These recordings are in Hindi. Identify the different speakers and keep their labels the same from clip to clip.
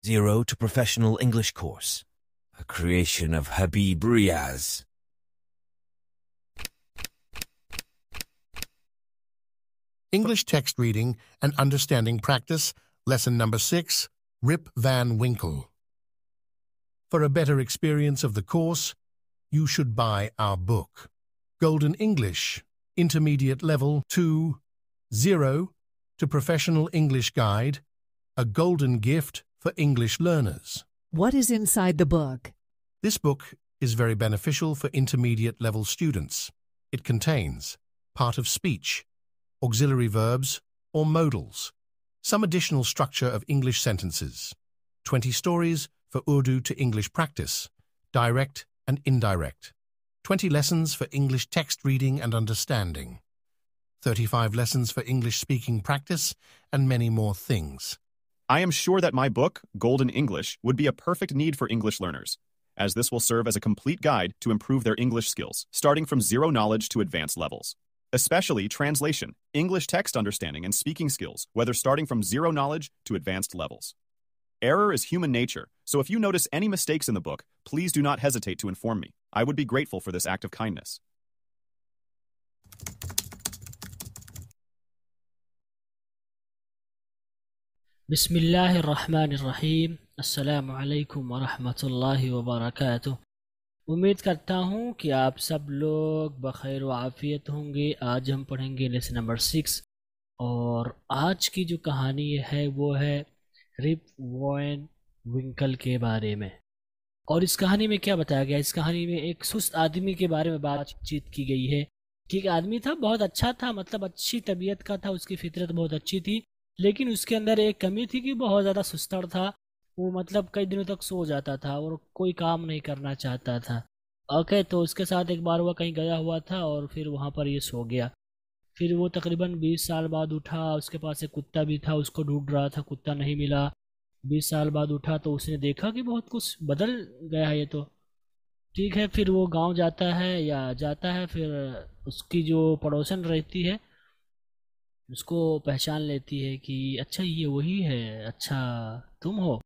Speaker 1: Zero to Professional English Course, a creation of Habib Riaz.
Speaker 2: English Text Reading and Understanding Practice, Lesson Number 6, Rip Van Winkle. For a better experience of the course, you should buy our book, Golden English, Intermediate Level 2, 0 to Professional English Guide, a golden gift for English learners.
Speaker 3: What is inside the book?
Speaker 2: This book is very beneficial for intermediate level students. It contains part of speech, auxiliary verbs or modals, some additional structure of English sentences, 20 stories for Urdu to English practice, direct and indirect, 20 lessons for English text reading and understanding, 35 lessons for English speaking practice, and many more things.
Speaker 4: I am sure that my book, Golden English, would be a perfect need for English learners, as this will serve as a complete guide to improve their English skills, starting from zero knowledge to advanced levels. Especially translation, English text understanding, and speaking skills, whether starting from zero knowledge to advanced levels. Error is human nature, so if you notice any mistakes in the book, please do not hesitate to inform me. I would be grateful for this act of kindness.
Speaker 5: बिस्मिल्लाहिर्रहमानिर्रहीम अस्सलामु अलैकुम वरहमतुल्लाहि वबरकातुह। उम्मीद करता हूँ कि आप सब लोग बखैर व आफ़ियत होंगे। आज हम पढ़ेंगे लेसन नंबर 6 और आज की जो कहानी है वो है रिप वैन विंकल के बारे में। और इस कहानी में क्या बताया गया? इस कहानी में एक सुस्त आदमी के बारे में बातचीत की गई है कि एक आदमी था, बहुत अच्छा था, मतलब अच्छी तबीयत का था, उसकी फितरत बहुत अच्छी थी, लेकिन उसके अंदर एक कमी थी कि बहुत ज़्यादा सुस्तर था। वो मतलब कई दिनों तक सो जाता था और कोई काम नहीं करना चाहता था। ओके, तो उसके साथ एक बार वह कहीं गया हुआ था और फिर वहाँ पर ये सो गया। फिर वो तकरीबन 20 साल बाद उठा, उसके पास एक कुत्ता भी था, उसको ढूंढ रहा था, कुत्ता नहीं मिला। 20 साल बाद उठा तो उसने देखा कि बहुत कुछ बदल गया है ये तो। ठीक है, फिर वो गांव जाता है, फिर उसकी जो पड़ोसन रहती है उसको पहचान लेती है कि अच्छा ये वही है, अच्छा तुम हो।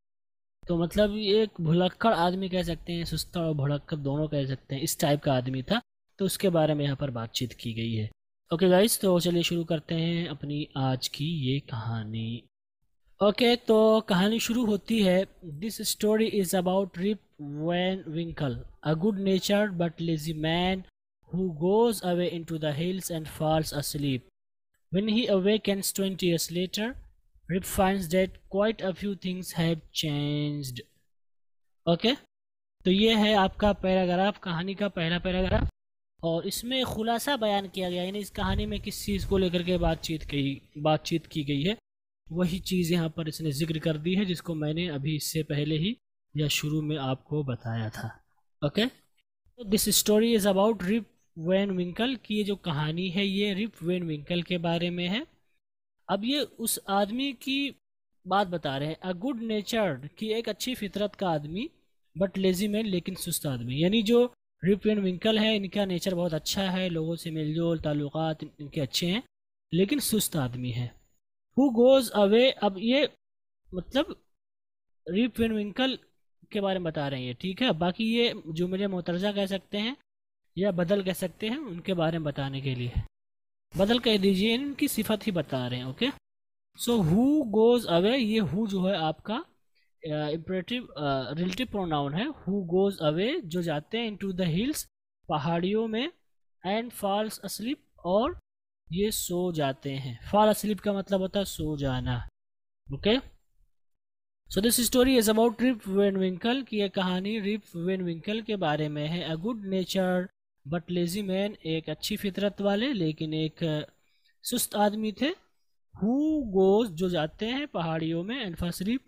Speaker 5: तो मतलब ये एक भुलक्कड़ आदमी कह सकते हैं, सुस्ता और भुलक्कड़ दोनों कह सकते हैं, इस टाइप का आदमी था। तो उसके बारे में यहाँ पर बातचीत की गई है। ओके गाइस, तो चलिए शुरू करते हैं अपनी आज की ये कहानी। ओके, तो कहानी शुरू होती है। This story is about Rip Van Winkle, a good natured but lazy man who goes away into the hills and falls asleep. When he awakens 20 years later, Rip finds that quite a few things have changed. Okay, तो ये है आपका पैराग्राफ, कहानी का पहला पैराग्राफ, और इसमें खुलासा बयान किया गया, यानी इस कहानी में किस चीज़ को लेकर के बातचीत की गई है, वही चीज़ यहाँ पर इसने जिक्र कर दी है जिसको मैंने अभी इससे पहले ही या शुरू में आपको बताया था। Okay, this story is about Rip Van Winkle की ये जो कहानी है ये रिप वैन विंकल के बारे में है। अब ये उस आदमी की बात बता रहे हैं, अ गुड नेचर्ड की एक अच्छी फितरत का आदमी, बट लेजी मैन लेकिन सुस्त आदमी। यानी जो रिप वैन विंकल है इनका नेचर बहुत अच्छा है, लोगों से मेलजोल ताल्लुकात इनके अच्छे हैं, लेकिन सुस्त आदमी है। हु गोज अवे, अब ये मतलब रिप वैन विंकल के बारे में बता रहे हैं, ठीक है। बाकी ये जो मुझे मोतरजा कह सकते हैं या बदल कह सकते हैं, उनके बारे में बताने के लिए बदल कह दीजिए, इनकी सिफत ही बता रहे हैं। Okay, so who goes away, ये हु जो है आपका इम्परेटिव रिलेटिव प्रोनाउन है। हु गोज अवे, जो जाते हैं, इनटू द हिल्स, पहाड़ियों में, एंड फॉल्स अस्लीप, और ये सो जाते हैं। फॉल अस्लीप का मतलब होता है सो जाना। Okay, so this story is about Rip Van Winkle की यह कहानी रिप वैन विंकल के बारे में है। A good nature but lazy man, एक अच्छी फितरत वाले लेकिन एक सुस्त आदमी थे। हु गोज, जो जाते हैं पहाड़ियों में, एंड फॉल,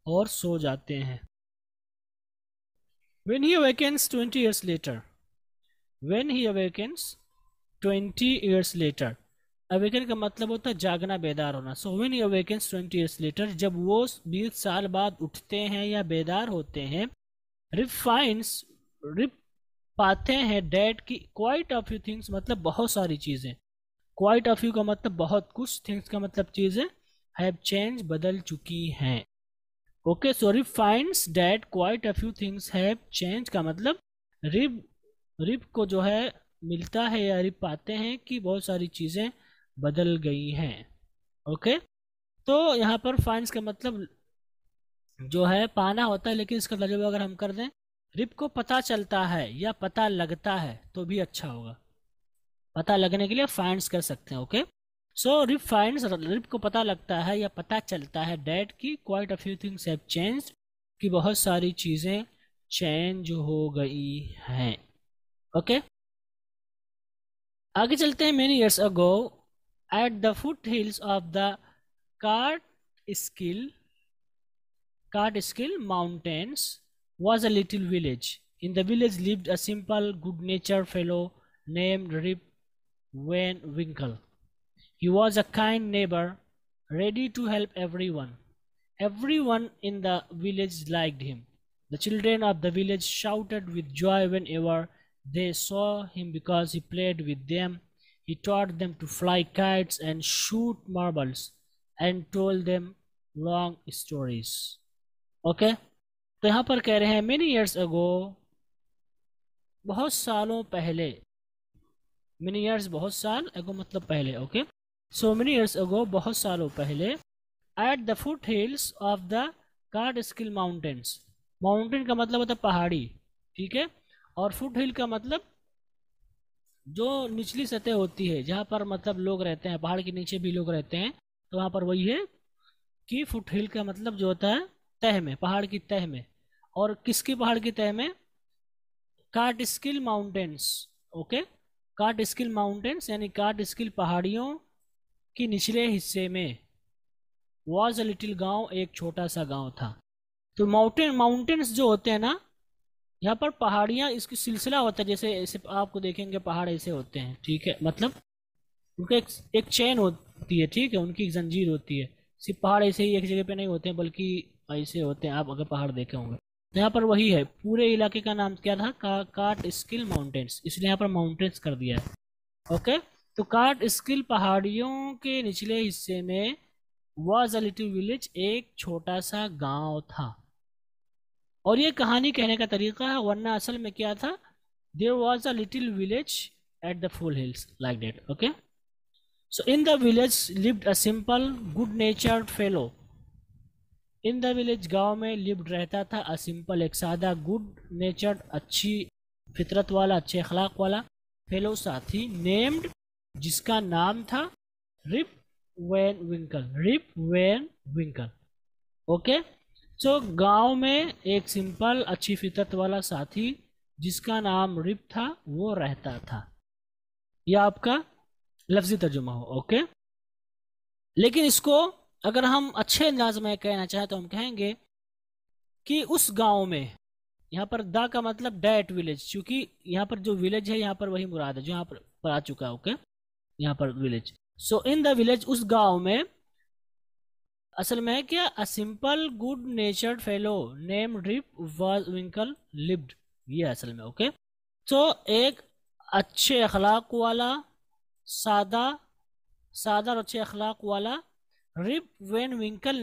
Speaker 5: और सो जाते हैं। When he awakens 20 years later, when he awakens 20 years later, awaken का मतलब होता है जागना, बेदार होना। So when he awakens 20 years later, जब वो 20 साल बाद उठते हैं या बेदार होते हैं, रिप पाते हैं डैड की क्वाइट अ फ्यू थिंग्स, मतलब बहुत सारी चीज़ें। क्वाइट अ फ्यू का मतलब बहुत कुछ, थिंग्स का मतलब चीज़ें, हैव चेंज, बदल चुकी हैं। Okay, so Rip finds that quite a few things have change का मतलब रिप रिप को जो है मिलता है या रिप पाते हैं कि बहुत सारी चीज़ें बदल गई हैं। ओके, तो यहाँ पर फाइंड्स का मतलब जो है पाना होता है, लेकिन इसका तर्जुमा अगर हम कर दें रिप को पता चलता है या पता लगता है तो भी अच्छा होगा। पता लगने के लिए फाइंड्स कर सकते हैं। Okay, so Rip finds, rib को पता लगता है या पता चलता है डैट की quite a few things have changed कि बहुत सारी चीज़ें चेंज हो गई हैं। ओके, आगे चलते हैं। Many years ago at the foot hills of the cart skill Mountains was a little village. In the village lived a simple, good-natured fellow named Rip Van Winkle. He was a kind neighbor, ready to help everyone. Everyone in the village liked him. The children of the village shouted with joy whenever they saw him because he played with them. He taught them to fly kites and shoot marbles and told them long stories. Okay, तो यहाँ पर कह रहे हैं मेनी ईयर्स अगो, बहुत सालों पहले। मेनी ईयर्स बहुत साल, अगो मतलब पहले। Okay, so many years ago बहुत सालों पहले, at the foot hills of the cart skill mountains. Mountain का मतलब होता है पहाड़ी, ठीक है, और फुट हिल का मतलब जो निचली सतह होती है जहाँ पर मतलब लोग रहते हैं, पहाड़ के नीचे भी लोग रहते हैं, तो वहाँ पर वही है कि फुट हिल का मतलब जो होता है तह में, पहाड़ की तह में। और किसकी पहाड़ की तह में? Cart skill mountains. Okay, cart skill mountains यानी कार्ट स्किल पहाड़ियों की निचले हिस्से में। वॉज अ लिटिल गांव, एक छोटा सा गांव था। तो माउंटेन्स जो होते हैं ना, यहाँ पर पहाड़ियाँ, इसकी सिलसिला होता है, जैसे ऐसे आपको देखेंगे पहाड़ ऐसे होते हैं, ठीक है, मतलब उनका एक चेन होती है, ठीक है, उनकी एक जंजीर होती है। सिर्फ पहाड़ ऐसे ही एक जगह पे नहीं होते हैं, बल्कि ऐसे होते हैं, आप अगर पहाड़ देखे होंगे। तो यहाँ पर वही है, पूरे इलाके का नाम क्या था? कार्ट स्किल माउंटेन्स, इसलिए यहाँ पर माउंटेन्स कर दिया है। ओके, तो कार्ट स्किल पहाड़ियों के निचले हिस्से में वॉज अ लिटिल विलेज, एक छोटा सा गांव था। और ये कहानी कहने का तरीका है, वरना असल में क्या था? There was a little village at the full hills, like that. Okay, so in the village lived a simple good natured fellow. In the village, गांव में, लिव्ड रहता था, अ सिंपल, एक सादा, गुड नेचर्ड, अच्छी फितरत वाला, अच्छे अखलाक वाला, फेलो, साथी, नेम्ड, जिसका नाम था Rip Van Winkle. Rip Van Winkle. Okay, so गांव में एक सिंपल, अच्छी फितरत वाला साथी जिसका नाम रिप था, वो रहता था। यह आपका लफ्जी तर्जुमा हो। ओके, लेकिन इसको अगर हम अच्छे अंदाज में कहना चाहें तो हम कहेंगे कि उस गांव में, यहाँ पर दा का मतलब डैट विलेज, क्योंकि यहाँ पर जो विलेज है यहाँ पर वही मुराद है जो यहाँ पर आ चुका है। ओके, यहाँ पर village. So in the village, उस गांव में, असल में है क्या? A simple good natured fellow name Rip was Winkle lived, ये असल में। ओके, सो एक अच्छे अखलाक वाला, सादा और अच्छे अखलाक वाला रिप वैन विंकल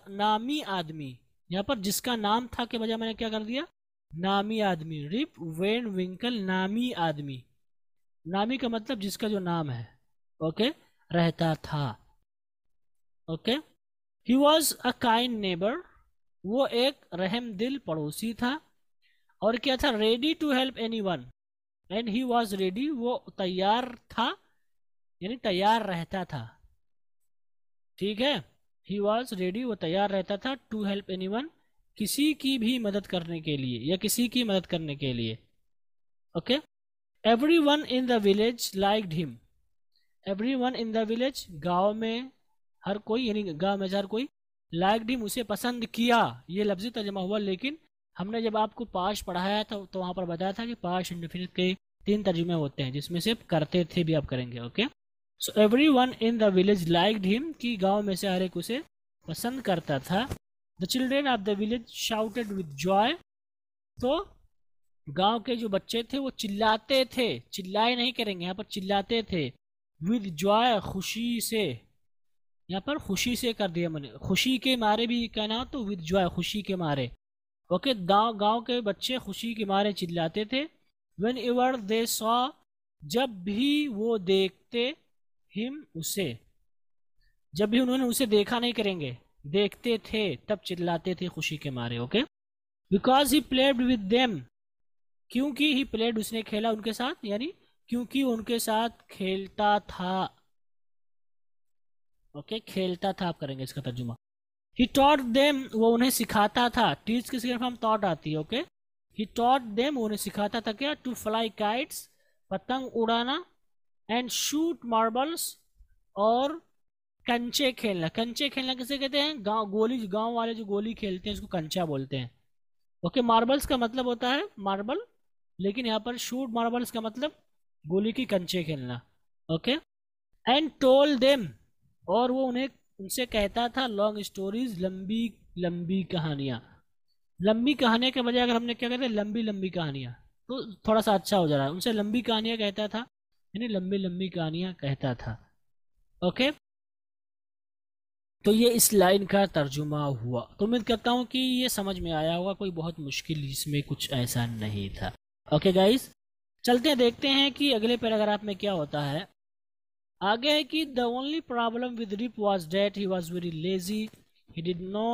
Speaker 5: नामी आदमी, यहाँ पर जिसका नाम था के बजाय मैंने क्या कर दिया? नामी आदमी। रिप वैन विंकल नामी आदमी, नामी का मतलब जिसका जो नाम है। ओके, रहता था। Okay, he was a kind neighbour, वो एक रहम दिल पड़ोसी था। और क्या था? Ready to help anyone, and he was ready, वो तैयार था, यानी तैयार रहता था, ठीक है। ही वॉज रेडी, वो तैयार रहता था, टू हेल्प एनी वन, किसी की भी मदद करने के लिए या किसी की मदद करने के लिए। Okay, every one in the village liked him. Every one in the village, गाँव में हर कोई, यानी गाँव में हर कोई, लाइक्ड हिम, उसे पसंद किया। ये लफ्जी तर्जुमा हुआ, लेकिन हमने जब आपको पाश पढ़ाया था तो वहाँ पर बताया था कि पाश इंडेफिनिट के 3 तर्जुमे होते हैं, जिसमें से करते थे भी आप करेंगे। Okay, so every one in the village liked him, कि गाँव में से हर एक उसे पसंद करता था। The children of the village shouted with Joy, तो गांव के जो बच्चे थे वो चिल्लाते थे, चिल्लाए नहीं करेंगे यहाँ पर, चिल्लाते थे। विद जॉय, खुशी से। यहाँ पर खुशी से कर दिया मैंने, खुशी के मारे भी कहना तो विद जॉय, खुशी के मारे। ओके, गांव गांव के बच्चे खुशी के मारे चिल्लाते थे। व्हेन एवर दे सॉ, जब भी वो देखते, हिम, उसे, जब भी उन्होंने उसे देखा नहीं करेंगे, देखते थे तब चिल्लाते थे खुशी के मारे। Okay, because he played with them, क्योंकि ही प्लेड, उसने खेला उनके साथ, यानी क्योंकि उनके साथ खेलता था। ओके, खेलता था आप करेंगे इसका तर्जुमा। ही टॉट देम, वो उन्हें सिखाता था। टीच की सेकंड फॉर्म टॉट आती है। ओके, ही टॉट देम, वो उन्हें सिखाता था क्या, टू फ्लाई काइट्स, पतंग उड़ाना, एंड शूट मार्बल्स, और कंचे खेलना। कंचे खेलना किसे कहते हैं, गांव गोली, गांव वाले जो गोली खेलते हैं उसको कंचा बोलते हैं। ओके, मार्बल्स का मतलब होता है मार्बल, लेकिन यहाँ पर शूट मार्बल्स का मतलब गोली की कंचे खेलना। ओके, एंड टोल देम, और वो उन्हें उनसे कहता था लॉन्ग स्टोरीज, लंबी लंबी कहानियाँ। लंबी कहानियाँ के बजाय अगर हमने क्या कहते हैं लंबी लंबी कहानियाँ, तो थोड़ा सा अच्छा हो जा रहा है। उनसे लंबी कहानियाँ कहता था, यानी लंबी लंबी कहानियाँ कहता था। ओके, तो ये इस लाइन का तर्जुमा हुआ। तो उम्मीद करता हूँ कि ये समझ में आया होगा, कोई बहुत मुश्किल इसमें कुछ ऐसा नहीं था। ओके गाइस, चलते हैं देखते हैं कि अगले पैराग्राफ में क्या होता है। आगे है कि the only problem with Rip was that he was very lazy, he did no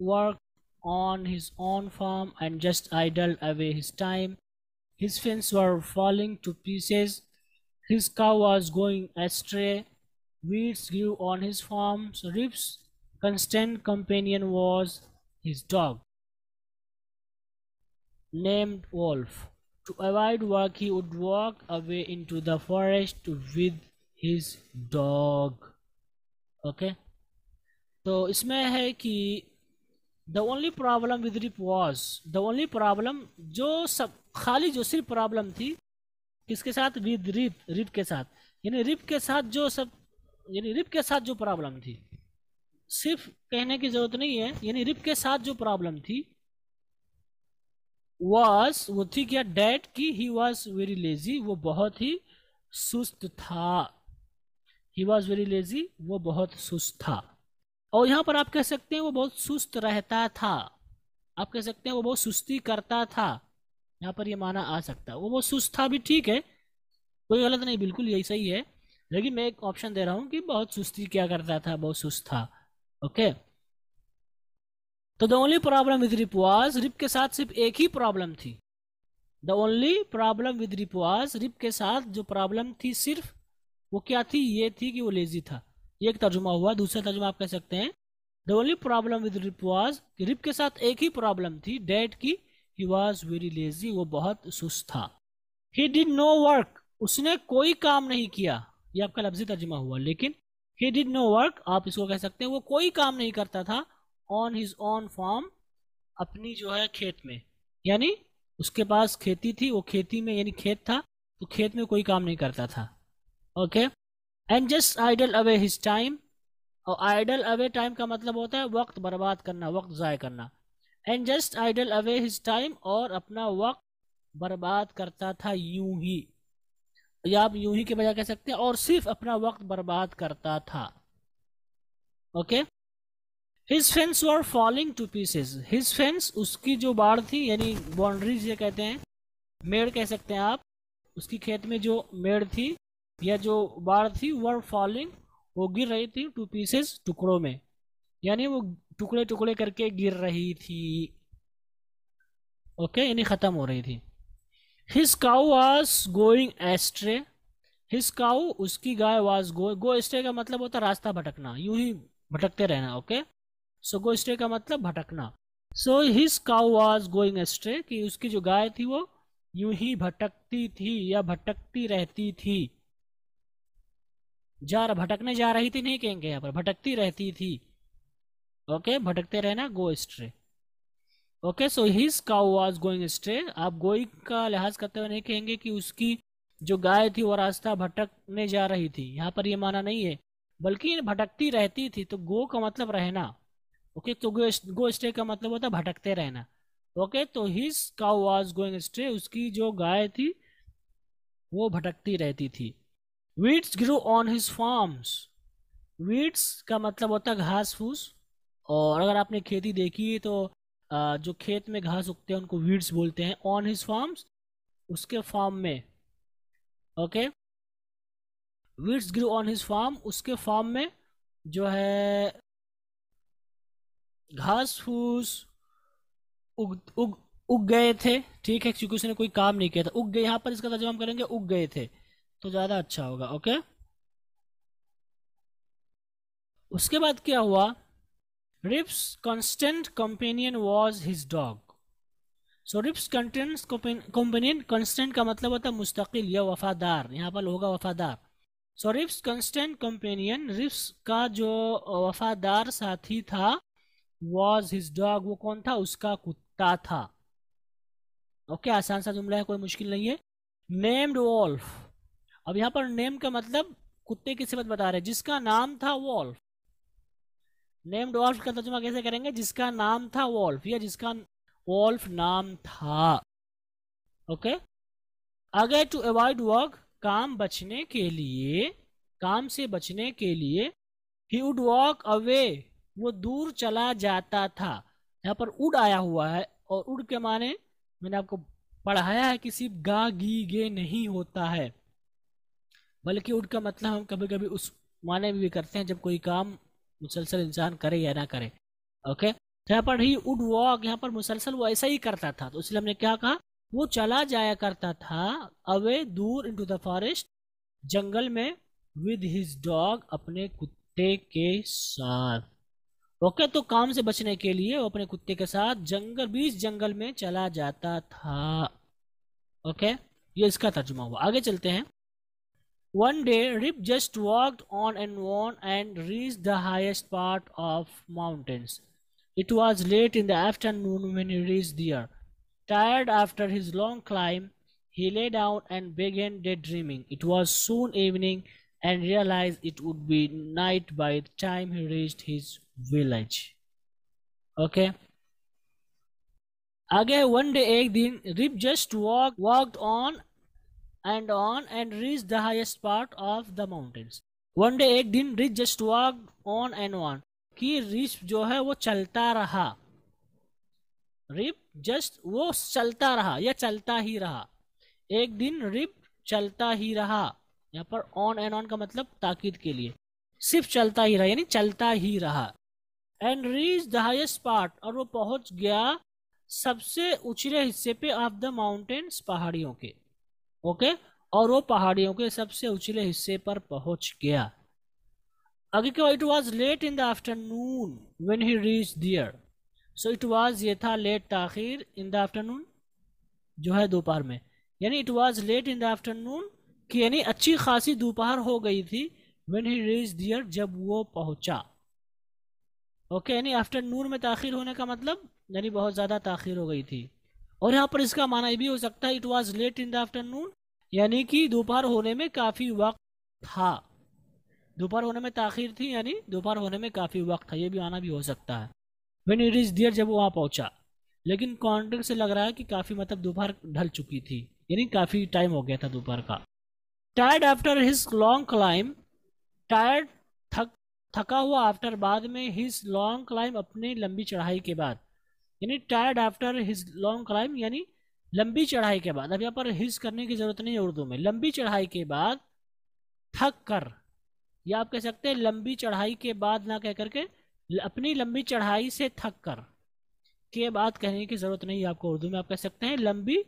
Speaker 5: work on his own farm and just idled away his time. His fins were falling to pieces. His cow was going astray. Weeds grew on his farm. So Rip's constant companion was his dog, named Wolf. To avoid work, he would walk away into the forest with his dog. Okay? तो इसमें है कि the only problem with Rip was, the only problem, जो सब खाली जो सिर्फ प्रॉब्लम थी किसके साथ, विद रिप, रिप के साथ, यानी रिप के साथ जो सब, यानी रिप के साथ जो प्रॉब्लम थी, सिर्फ कहने की जरूरत नहीं है, यानी रिप के साथ जो प्रॉब्लम थी वॉज, वो थी क्या, डैट की, ही वॉज वेरी लेजी, वो बहुत ही सुस्त था। ही वॉज वेरी लेजी, वो बहुत सुस्त था। और यहाँ पर आप कह सकते हैं वो बहुत सुस्त रहता था, आप कह सकते हैं वो बहुत सुस्ती करता था, यहाँ पर ये माना आ सकता है। वो बहुत सुस्त था भी ठीक है, कोई गलत नहीं, बिल्कुल यही सही है, लेकिन मैं एक ऑप्शन दे रहा हूँ कि बहुत सुस्ती क्या करता था, बहुत सुस्त था। ओके, तो the only problem with Rip was, Rip के साथ सिर्फ एक ही प्रॉब्लम थी। The only problem with Rip was, Rip के साथ जो प्रॉब्लम थी सिर्फ वो क्या थी, ये थी कि वो लेजी था। ये एक तर्जुमा हुआ। दूसरा तर्जुमा आप कह सकते हैं the only problem with Rip was, Rip के साथ एक ही प्रॉब्लम थी, डैट की, ही वॉज वेरी लेजी, वो बहुत सुस्त था। ही डिड नो वर्क, उसने कोई काम नहीं किया, ये आपका लफ्जी तर्जुमा हुआ। लेकिन ही डिड नो वर्क आप इसको कह सकते हैं वो कोई काम नहीं करता था, ऑन हिज ऑन फार्म, अपनी जो है खेत में, यानी उसके पास खेती थी, वो खेती में यानी खेत था, तो खेत में कोई काम नहीं करता था। Okay, and just idle away his time, और आइडल अवे टाइम का मतलब होता है वक्त बर्बाद करना, वक्त ज़ाय करना। And just idle away his time, और अपना वक्त बर्बाद करता था यूं ही, या आप यूं ही के बजाय कह सकते हैं और सिर्फ अपना वक्त बर्बाद करता था। ओके, हिज फेंस वर falling two pieces, his fence, उसकी जो बाड़ थी, यानी बाउंड्री जिसे कहते हैं, मेड़ कह सकते हैं आप, उसकी खेत में जो मेड़ थी या जो बाड़ थी, वर फॉलिंग, वो गिर रही थी, टू पीसेस, टुकड़ों में, यानी वो टुकड़े टुकड़े करके गिर रही थी। ओके, यानी खत्म हो रही थी। His cow was going ashtray, his cow, उसकी गाय, वाज गो एस्ट्रे का मतलब होता है रास्ता भटकना, यूं ही भटकते रहना। ओके, सो गो एस्ट्रे का मतलब भटकना। सो his cow was going ashtray, कि उसकी जो गाय थी वो यूं ही भटकती थी या भटकती रहती थी, भटकने जा रही थी नहीं कहेंगे यहाँ पर, भटकती रहती थी। ओके, भटकते रहना, go stray. Okay, so his cow was going stray, आप गोइंग का लिहाज करते हुए नहीं कहेंगे कि उसकी जो गाय थी वो रास्ता भटकने जा रही थी, यहाँ पर ये माना नहीं है, बल्कि भटकती रहती थी, तो गो का मतलब रहना। ओके, तो गो स्ट्रे का मतलब होता है भटकते रहना। ओके, तो his cow was going stray, उसकी जो गाय थी वो भटकती रहती थी। Weeds grew on his farms, weeds का मतलब होता है घास फूस, और अगर आपने खेती देखी है तो जो खेत में घास उगते हैं उनको वीड्स बोलते हैं। ऑन हिज फार्म्स, उसके फार्म में, okay, weeds grew on his farm, उसके फार्म में जो है घास फूस उग उग उग गए थे, ठीक है, क्योंकि उसने कोई काम नहीं किया था। उग गए, यहाँ पर इसका तर्जुमा हम करेंगे उग गए थे, तो ज़्यादा अच्छा होगा। ओके, उसके बाद क्या हुआ, Rip's constant companion was his dog. So Rip's companion, constant का मतलब होता है मुस्तकिल या वफादार, यहाँ पर होगा वफादार। सो रिप्स कंस्टेंट कंपेनियन, रिप्स का जो वफादार साथी था, was his dog, वो कौन था, उसका कुत्ता था। ओके, आसान सा जुमला है, कोई मुश्किल नहीं है। नेम्ड वॉल्फ, अब यहाँ पर नेम का मतलब कुत्ते की सिफत बता रहे हैं, जिसका नाम था वॉल्फ। नेम्ड वॉल्फ का तर्जुमा कैसे करेंगे, जिसका नाम था वॉल्फ, या जिसका वॉल्फ नाम था। ओके, आगे टू अवॉइड वर्क, काम बचने के लिए, काम से बचने के लिए, ही वुड वॉक अवे, वो दूर चला जाता था। यहाँ पर उड आया हुआ है, और उड के माने मैंने आपको पढ़ाया है कि सिर्फ गा गी गे नहीं होता है, बल्कि उड का मतलब हम कभी कभी उस माने में भी करते हैं जब कोई काम मुसलसल इंसान करे या ना करे। ओके, तो यहाँ पर ही वुड वॉक, यहाँ पर मुसलसल वो ऐसा ही करता था, तो इसलिए हमने क्या कहा, वो चला जाया करता था अवे, दूर, इनटू द फॉरेस्ट, जंगल में, विद हिज डॉग, अपने कुत्ते के साथ। ओके, तो काम से बचने के लिए वो अपने कुत्ते के साथ जंगल, बीच जंगल में चला जाता था। ओके, ये इसका तर्जुमा हुआ। आगे चलते हैं। One day, Rip just walked on and reached the highest part of mountains. It was late in the afternoon when he reached there. Tired after his long climb, he lay down and began daydreaming. It was soon evening and realized it would be night by the time he reached his village. Okay. आगे, one day, एक दिन, Rip just walked on and reached the highest part of the mountains. One day, एक दिन, Rip just walked on कि रिप जो है वो चलता रहा, रिप जस्ट वो चलता रहा या चलता ही रहा। एक दिन रिप चलता ही रहा, यहाँ पर ऑन एंड ऑन का मतलब ताकीद के लिए, सिर्फ चलता ही रहा यानी चलता ही रहा। And reach the highest part, और वो पहुंच गया सबसे ऊंचे हिस्से पे, ऑफ द माउंटेन्स, पहाड़ियों के। ओके, और वो पहाड़ियों के सबसे ऊंचे हिस्से पर पहुंच गया। आगे क्या, it was late in the afternoon when he reach there. So it was, ये था, लेट ताखिर, इन द आफ्टरनून जो है दोपहर में, यानी it was late in the afternoon कि यानी अच्छी खासी दोपहर हो गई थी, व्हेन ही रीच दियर, जब वो पहुंचा। ओके, यानी आफ्टरनून में ताखिर होने का मतलब यानी बहुत ज़्यादा ताखिर हो गई थी। और यहाँ पर इसका माना ये भी हो सकता है, it was late in the afternoon यानी कि दोपहर होने में काफ़ी वक्त था, दोपहर होने में ताखिर थी यानी दोपहर होने में काफ़ी वक्त था, ये भी आना भी हो सकता है। व्हेन ही रीच दियर, जब वो वहाँ पहुँचा, लेकिन कॉन्टेक्स्ट से लग रहा है कि काफ़ी मतलब दोपहर ढल चुकी थी, यानी काफ़ी टाइम हो गया था दोपहर का। Tired after his long climb, tired थका हुआ, आफ्टर बाद में, हिज लॉन्ग क्लाइम, अपनी लंबी चढ़ाई के बाद, यानी tired after his long climb यानी लंबी चढ़ाई के बाद। अब यहाँ पर हिज करने की जरूरत नहीं है उर्दू में, लंबी चढ़ाई के बाद थक कर, या आप कह सकते हैं लंबी चढ़ाई के बाद ना कह करके अपनी लंबी चढ़ाई से थक कर के बाद कहने की जरूरत नहीं है आपको उर्दू में, आप कह सकते हैं लंबी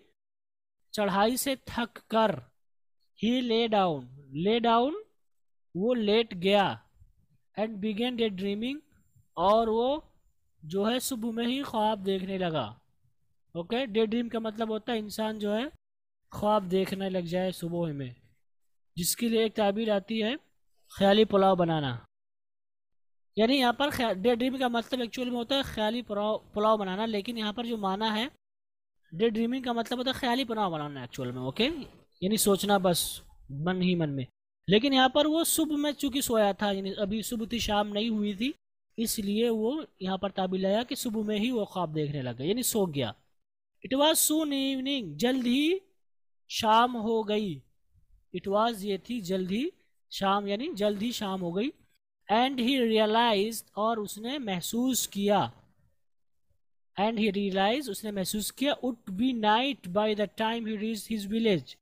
Speaker 5: चढ़ाई से थक कर। ही ले डाउन, ले डाउन वो लेट गया, एंड बिगेन डे ड्रीमिंग, और वो जो है सुबह में ही ख्वाब देखने लगा। ओके, डे ड्रीम का मतलब होता है इंसान जो है ख्वाब देखने लग जाए सुबह में, जिसके लिए एक ताबीर आती है ख्याली पुलाव बनाना, यानी यहाँ पर डे ड्रीमिंग का मतलब एक्चुअल में होता है ख्याली पुलाव बनाना, लेकिन यहाँ पर जो माना है डे ड्रीमिंग का मतलब होता है ख्याली पुलाव बनाना एक्चुअल में। ओके, यानी सोचना बस मन ही मन में, लेकिन यहाँ पर वो सुबह में चूंकि सोया था, यानी अभी सुबह थी, शाम नहीं हुई थी, इसलिए वो यहाँ पर ताबीर लाया कि सुबह में ही वो ख्वाब देखने लगा यानी सो गया। इट वॉज सून इवनिंग, जल्द ही शाम हो गई। इट वॉज, ये थी, जल्द ही, शाम यानी जल्द ही शाम हो गई। एंड ही रियलाइज, और उसने महसूस किया, एंड ही रियलाइज उसने महसूस किया, would be night by the time he reach his village,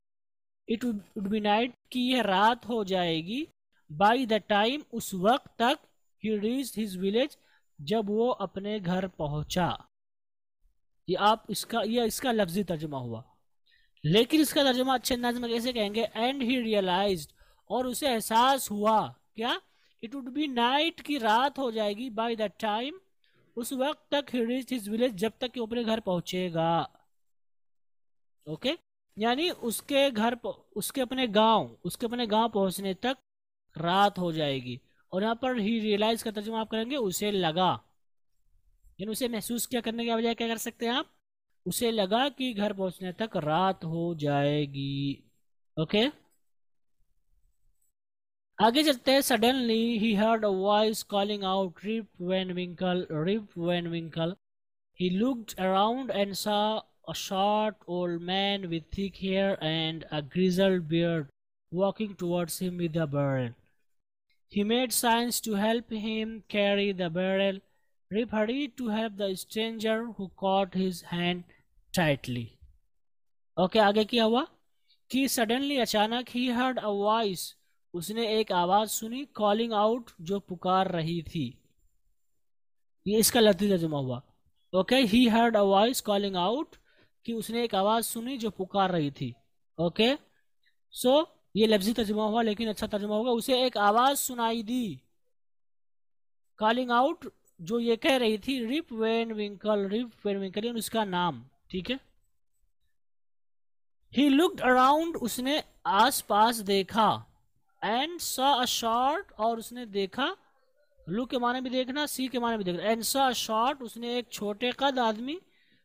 Speaker 5: it would be night कि यह रात हो जाएगी, बाय द टाइम उस वक्त तक, ही रीच हिज विलेज जब वो अपने घर पहुंचा। ये इसका लफ्जी तर्जुमा हुआ, लेकिन इसका तर्जुमा अच्छे अंदाज में कैसे कहेंगे, एंड ही रियलाइज्ड, और उसे एहसास हुआ क्या, इट वुड बी नाइट की रात हो जाएगी, बाय द टाइम उस वक्त तक, ही रीच हिज विलेज जब तक कि अपने घर पहुंचेगा। ओके, यानी उसके अपने गांव पहुंचने तक रात हो जाएगी। और यहाँ पर ही रियलाइज का तर्जुमा आप करेंगे उसे लगा, यानी उसे महसूस क्या करने के बजाय क्या कर सकते हैं आप, उसे लगा कि घर पहुंचने तक रात हो जाएगी। ओके, आगे चलते हैं। Suddenly he heard a voice calling out, Rip Van Winkle, Rip Van Winkle. He looked around and saw a short old man with thick hair and a grizzled beard walking towards him with a barrel. He made signs to help him carry the barrel. Rip hurried to help the stranger who caught his hand tightly. Okay, आगे क्या हुआ कि suddenly अचानक he heard a voice, उसने एक आवाज सुनी, calling out, जो पुकार रही थी। ये इसका लफ्ज़ी तर्जुमा हुआ। Okay, he heard a voice calling out, कि उसने एक आवाज सुनी जो पुकार रही थी। ओके, सो ये लफ्जी तर्जुमा हुआ, लेकिन अच्छा तर्जुमा होगा, उसे एक आवाज सुनाई दी, कॉलिंग आउट, जो ये कह रही थी, rib Van Winkle, Rip Van विंकल, उसका नाम। ठीक है, ही लुक्ड अराउंड, उसने आस पास देखा, एंड सॉ अ शॉर्ट, और उसने देखा, लुक के माने भी देखना, सी के माने भी देखना, एंड सॉ शॉर्ट, उसने एक छोटे कद आदमी,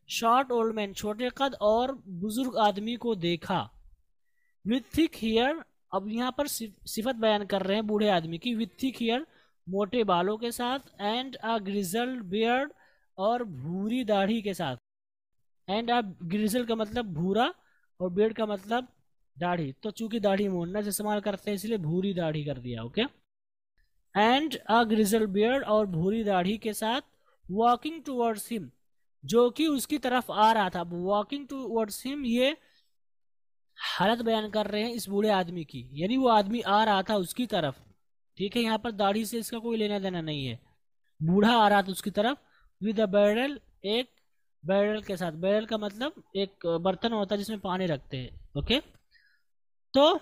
Speaker 5: शॉर्ट ओल्ड मैन, छोटे कद और बुजुर्ग आदमी को देखा, विथ थिक हेयर। अब यहाँ पर सिफत बयान कर रहे हैं बूढ़े आदमी की, विथ थिक हेयर, मोटे बालों के साथ, एंड अ ग्रिजल्ड बियर्ड, और भूरी दाढ़ी के साथ। एंड अ ग्रिजल का मतलब भूरा और बियर्ड का मतलब दाढ़ी, तो चूंकि दाढ़ी मोड़ना से इस्तेमाल करते हैं इसलिए भूरी दाढ़ी कर दिया। ओके, एंड अ ग्रिजल बियर्ड, और भूरी दाढ़ी के साथ, वॉकिंग टूवर्ड्स हिम, जो कि उसकी तरफ आ रहा था। वॉकिंग टूवर्ड्स हिम, ये हालत बयान कर रहे हैं इस बूढ़े आदमी की, यानी वो आदमी आ रहा था उसकी तरफ। ठीक है, यहाँ पर दाढ़ी से इसका कोई लेना देना नहीं है, बूढ़ा आ रहा था उसकी तरफ, विद अ बैरल, एक बैरल के साथ। बैरल का मतलब एक बर्तन होता है जिसमें पानी रखते हैं। ओके, तो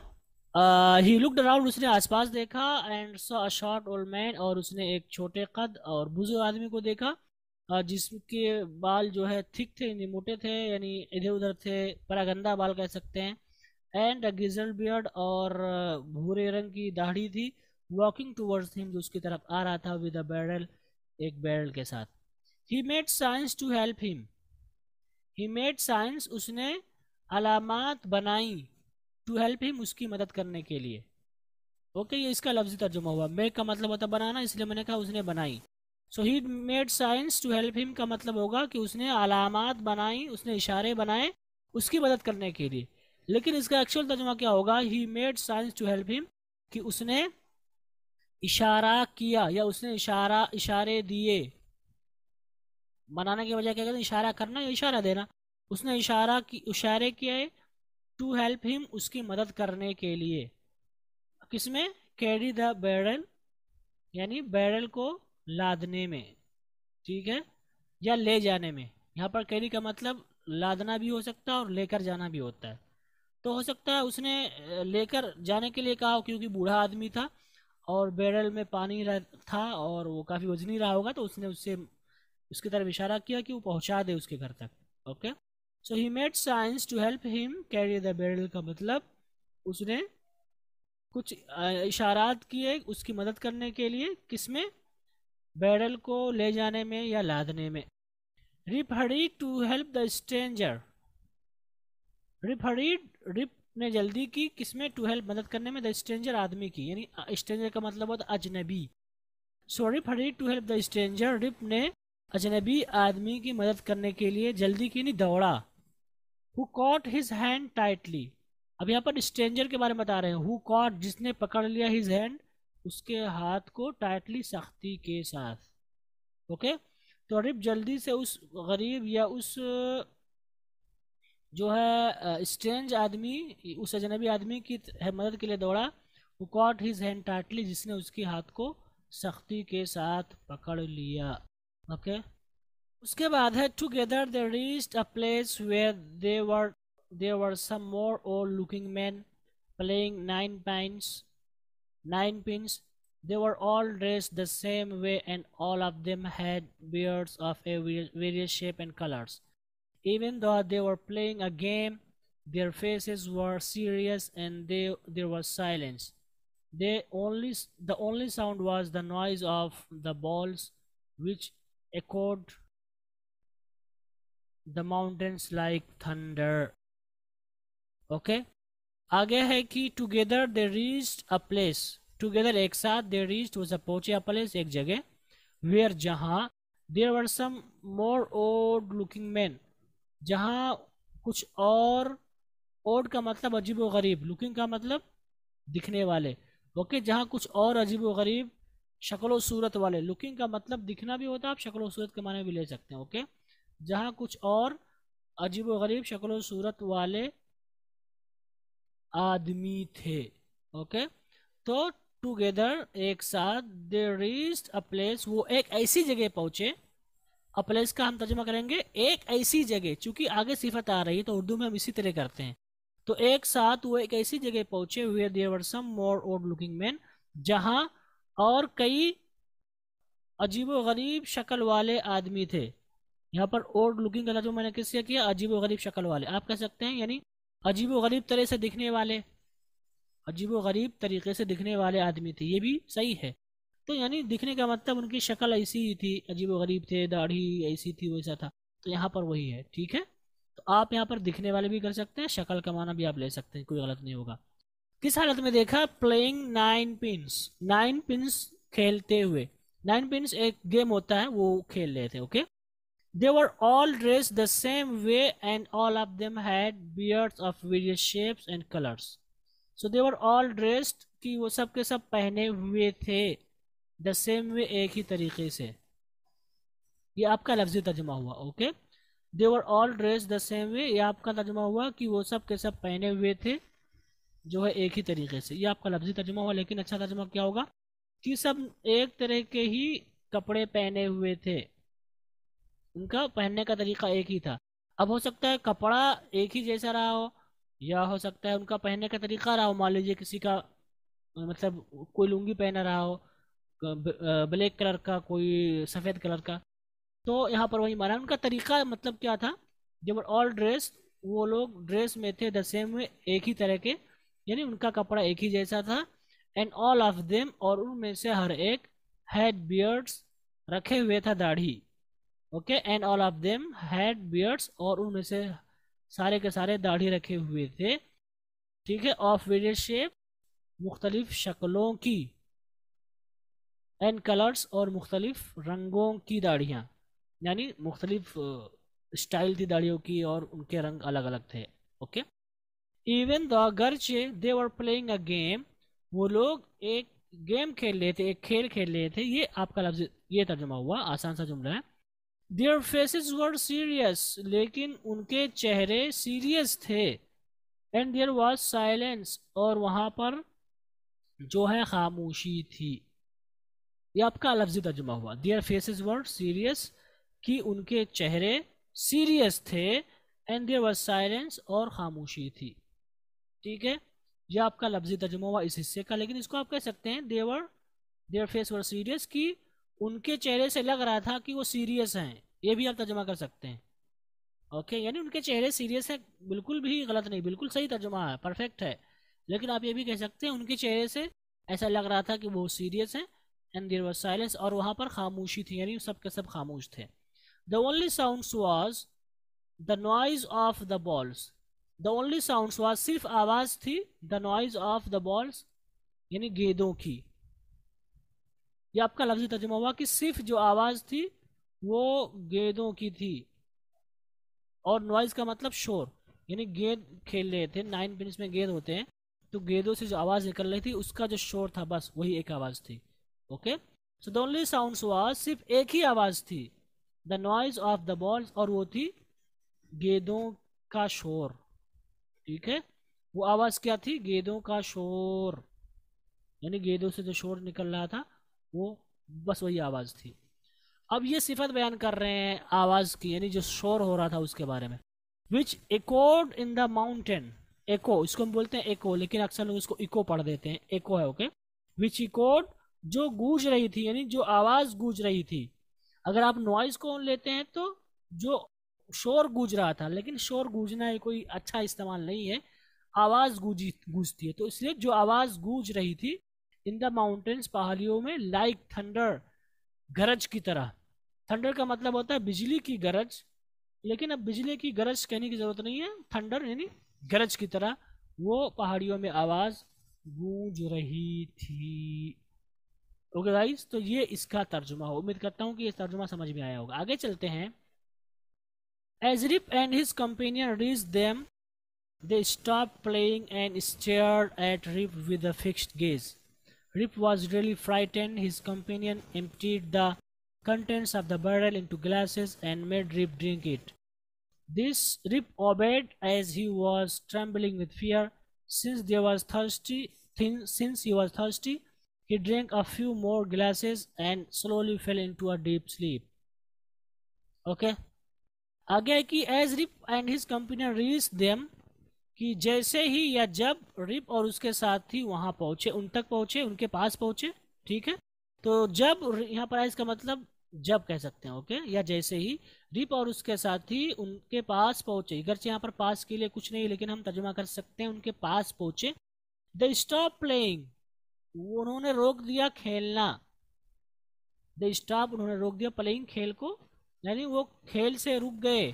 Speaker 5: ही लुक्ड अराउंड, उसने आसपास देखा, and saw a short old man, और उसने एक छोटे कद और बुजुर्ग आदमी को देखा, जिसके बाल जो है थिक थे, यानी मोटे थे, यानी इधर उधर थे, परागंदा बाल कह सकते हैं, एंड अ ग्रिजल्ड बियर्ड, और भूरे रंग की दाढ़ी थी, वॉकिंग टूवर्ड्स हिम, जो उसकी तरफ आ रहा था, विद अ बैरल, एक बैरल के साथ। He made signs to help him, he made signs, उसने अलामात बनाई, टू हेल्प हिम, उसकी मदद करने के लिए। ओके, ये इसका लफ्जी तर्जुमा हुआ। मेक का मतलब होता बनाना, इसलिए मैंने कहा उसने बनाई। So he made signs to help him का मतलब होगा कि उसने अलामात बनाई, उसने इशारे बनाए उसकी मदद करने के लिए। लेकिन इसका एक्चुअल तर्जुमा क्या होगा, he made signs to help him, कि उसने इशारा किया, या उसने इशारे दिए। बनाने की वजह क्या कहते हैं, इशारा करना या इशारा देना। उसने इशारे किए, टू हेल्प हिम, उसकी मदद करने के लिए। किसमें, कैरी द बैरल, यानी बैरल को लादने में। ठीक है, या ले जाने में। यहाँ पर कैरी का मतलब लादना भी हो सकता है और लेकर जाना भी होता है। तो हो सकता है उसने लेकर जाने के लिए कहा, क्योंकि बूढ़ा आदमी था और बैरल में पानी था और वो काफ़ी वजनी रहा होगा, तो उसने उसकी तरफ इशारा किया कि वो पहुंचा दे उसके घर तक। Okay, so he made signs to help him carry the barrel का मतलब उसने कुछ इशारात किए उसकी मदद करने के लिए, किसमें, बैरल को ले जाने में या लादने में। Rip hurried to help the stranger, Rip ने जल्दी की, किसमें, टू हेल्प, मदद करने में, द स्ट्रेंजर, आदमी की, यानी स्ट्रेंजर का मतलब होता है अजनबी। So Rip hurried to help the stranger, Rip ने अजनबी आदमी की मदद करने के लिए जल्दी की, नहीं दौड़ा। Who caught his hand tightly, अब यहाँ पर स्ट्रेंजर के बारे में बता रहे हैं। हु कॉट, जिसने पकड़ लिया, हिज हैंड, उसके हाथ को टाइटली सख्ती के साथ। ओके, तो रिप जल्दी से उस गरीब या उस जो है स्ट्रेंज आदमी, उस अजनबी आदमी की मदद के लिए दौड़ा। वो कॉट हिज हैंड टाइटली, जिसने उसके हाथ को सख्ती के साथ पकड़ लिया। ओके, उसके बाद है together they reached a place where there were some more old looking man playing nine pins. They were all dressed the same way and all of them had beards of various shape and colors. Even though they were playing a game, their faces were serious and there was silence. The only sound was the noise of the balls, which echoed the mountains like thunder. Okay, आगे है कि together they reached a place, together एक साथ, दे रीच्ड वो सब पहुंचे, अ प्लेस एक जगह, वेयर जहाँ, there were some more odd looking man, जहाँ कुछ और, ओड का मतलब अजीब व गरीब, लुकिंग का मतलब दिखने वाले। ओके, जहाँ कुछ और अजीब व गरीब शक्ल सूरत वाले, लुकिंग का मतलब दिखना भी होता है, आप शक्ल सूरत के माने भी ले सकते हैं। ओके, जहाँ कुछ और अजीब व गरीब शक्ल सूरत वाले आदमी थे। ओके, तो टुगेदर एक साथ, दे रीच्ड अ प्लेस, वो एक ऐसी जगह पहुंचे। अ प्लेस का हम तर्जुमा करेंगे एक ऐसी जगह, चूंकि आगे सिफत आ रही है तो उर्दू में हम इसी तरह करते हैं। तो एक साथ वो एक ऐसी जगह पहुंचे, where there were some more odd looking man, जहां और कई अजीबो गरीब शक्ल वाले आदमी थे। यहाँ पर ओड लुकिंग का तर्जुमा मैंने किससे किया, अजीबो गरीब शक्ल वाले आप कह सकते हैं, यानी अजीबो गरीब तरह से दिखने वाले, अजीबो गरीब तरीके से दिखने वाले आदमी थे, ये भी सही है। तो यानी दिखने का मतलब उनकी शक्ल ऐसी ही थी, अजीबो गरीब थे, दाढ़ी ऐसी थी, वैसा था। तो यहाँ पर वही है, ठीक है। तो आप यहाँ पर दिखने वाले भी कर सकते हैं, शक्ल का माना भी आप ले सकते हैं, कोई गलत नहीं होगा। किस हालत में देखा, playing nine pins, nine pins खेलते हुए, नाइन पिंस एक गेम होता है वो खेल रहे थे। Okay, they were all dressed the same way and all of them had beards of various shapes and colors. So they were all dressed कि वो सब के सब पहने हुए थे, the same way एक ही तरीके से, ये आपका लफ्जी तर्जुमा हुआ। Okay, they were all dressed the same way, ये आपका तर्जुमा हुआ कि वो सब के सब पहने हुए थे जो है एक ही तरीके से, ये आपका लफ्जी तर्जुमा हुआ। लेकिन अच्छा तर्जुमा क्या होगा कि सब एक तरह के ही कपड़े पहने हुए थे, उनका पहनने का तरीका एक ही था। अब हो सकता है कपड़ा एक ही जैसा रहा हो, या हो सकता है उनका पहनने का तरीका रहा हो, मान लीजिए किसी का मतलब कोई लुंगी पहना रहा हो ब्लैक कलर का, कोई सफ़ेद कलर का। तो यहाँ पर वही माना, उनका तरीका मतलब क्या था, जब ऑल ड्रेस, वो लोग ड्रेस में थे द सेम वे, एक ही तरह के, यानी उनका कपड़ा एक ही जैसा था। एंड ऑल ऑफ देम, और उनमें से हर एक, हैड बियर्ड्स, रखे हुए था दाढ़ी। Okay, and all of them had beards, और उनमें से सारे के सारे दाढ़ी रखे हुए थे, ठीक है। ऑफ वेरियस शेप, मुख्तलिफ शक्लों की, एंड कलर्स, और मुख्तलिफ रंगों की दाढ़ियाँ, यानी मुख्तलिफ स्टाइल थी दाढ़ियों की और उनके रंग अलग अलग थे। ओके, इवन द गर्चे they were playing a game, वो लोग एक गेम खेल रहे थे, एक खेल खेल रहे थे, ये आपका लफ्ज, ये तर्जुमा हुआ, आसान सा जुमला है। Their faces were serious, लेकिन उनके चेहरे सीरियस थे। And there was silence, और वहाँ पर जो है खामोशी थी, ये आपका लफ्जी तर्जुमा हुआ। Their faces were serious, कि उनके चेहरे सीरियस थे, and there was silence, और खामोशी थी, ठीक है। ये आपका लफ्जी तर्जुमा हुआ इस हिस्से का। लेकिन इसको आप कह सकते हैं their face were serious, कि उनके चेहरे से लग रहा था कि वो सीरियस हैं, ये भी आप तर्जुमा कर सकते हैं। ओके, यानी उनके चेहरे सीरियस है, बिल्कुल भी गलत नहीं, बिल्कुल सही तर्जुमा है, परफेक्ट है। लेकिन आप ये भी कह सकते हैं उनके चेहरे से ऐसा लग रहा था कि वो सीरियस हैं, एंड देयर वाज साइलेंस, और वहाँ पर खामोशी थी, यानी सब के सब खामोश थे। The only sounds was the noise of the balls, the only sounds was, सिर्फ आवाज़ थी, the noise of the balls, यानी गेंदों की। ये आपका लफ्जी तर्जुमा हुआ कि सिर्फ जो आवाज़ थी वो गेंदों की थी, और नॉइज़ का मतलब शोर, यानी गेंद खेल रहे थे, नाइन पिन्स में गेंद होते हैं, तो गेंदों से जो आवाज़ निकल रही थी उसका जो शोर था बस वही एक आवाज़ थी। Okay, so the only sounds was, सिर्फ एक ही आवाज़ थी, the noise of the balls, और वो थी गेंदों का शोर। ठीक है, वो आवाज़ क्या थी? गेंदों का शोर, यानी गेंदों से जो शोर निकल रहा था वो बस वही आवाज़ थी। अब ये सिफत बयान कर रहे हैं आवाज़ की, यानी जो शोर हो रहा था उसके बारे में। विच echoed इन द माउंटेन, एको इसको हम बोलते हैं एको, लेकिन अक्सर लोग इसको इको पढ़ देते हैं, एको है। ओके, विच echoed, जो गूंज रही थी, यानी जो आवाज़ गूंज रही थी। अगर आप नॉइज को लेते हैं तो जो शोर गूंज रहा था, लेकिन शोर गूंजना ये कोई अच्छा इस्तेमाल नहीं है, आवाज़ गूंजती है, तो इसलिए जो आवाज़ गूंज रही थी इन द माउंटेन्स, पहाड़ियों में, लाइक थंडर, गरज की तरह। थंडर का मतलब होता है बिजली की गरज, लेकिन अब बिजली की गरज कहने की जरूरत नहीं है, थंडर यानी गरज की तरह वो पहाड़ियों में आवाज़ गूंज रही थी। ओके गाइस, तो ये इसका तर्जुमा हो। उम्मीद करता हूँ कि ये तर्जुमा समझ में आया होगा। आगे चलते हैं। As Rip and his companion reached them, they stopped playing and stared at Rip with a fixed gaze. Rip was really frightened. His companion emptied the contents of the barrel into glasses and made Rip drink it. This Rip obeyed as he was trembling with fear. Since he was thirsty, he drank a few more glasses and slowly fell into a deep sleep. Okay. आगे है कि as Rip and his companion reached them, कि जैसे ही या जब रिप और उसके साथी वहां पहुंचे, उन तक पहुंचे, उनके पास पहुंचे। ठीक है, तो जब यहाँ पर इसका मतलब जब कह सकते हैं। ओके, या जैसे ही रिप और उसके साथी उनके पास पहुंचे, अगरचे यहाँ पर पास के लिए कुछ नहीं, लेकिन हम तर्जुमा कर सकते हैं उनके पास पहुंचे। दे स्टॉप प्लेइंग, उन्होंने रोक दिया खेलना। दे स्टॉप, उन्होंने रोक दिया प्लेइंग, खेल को, यानी वो खेल से रुक गए।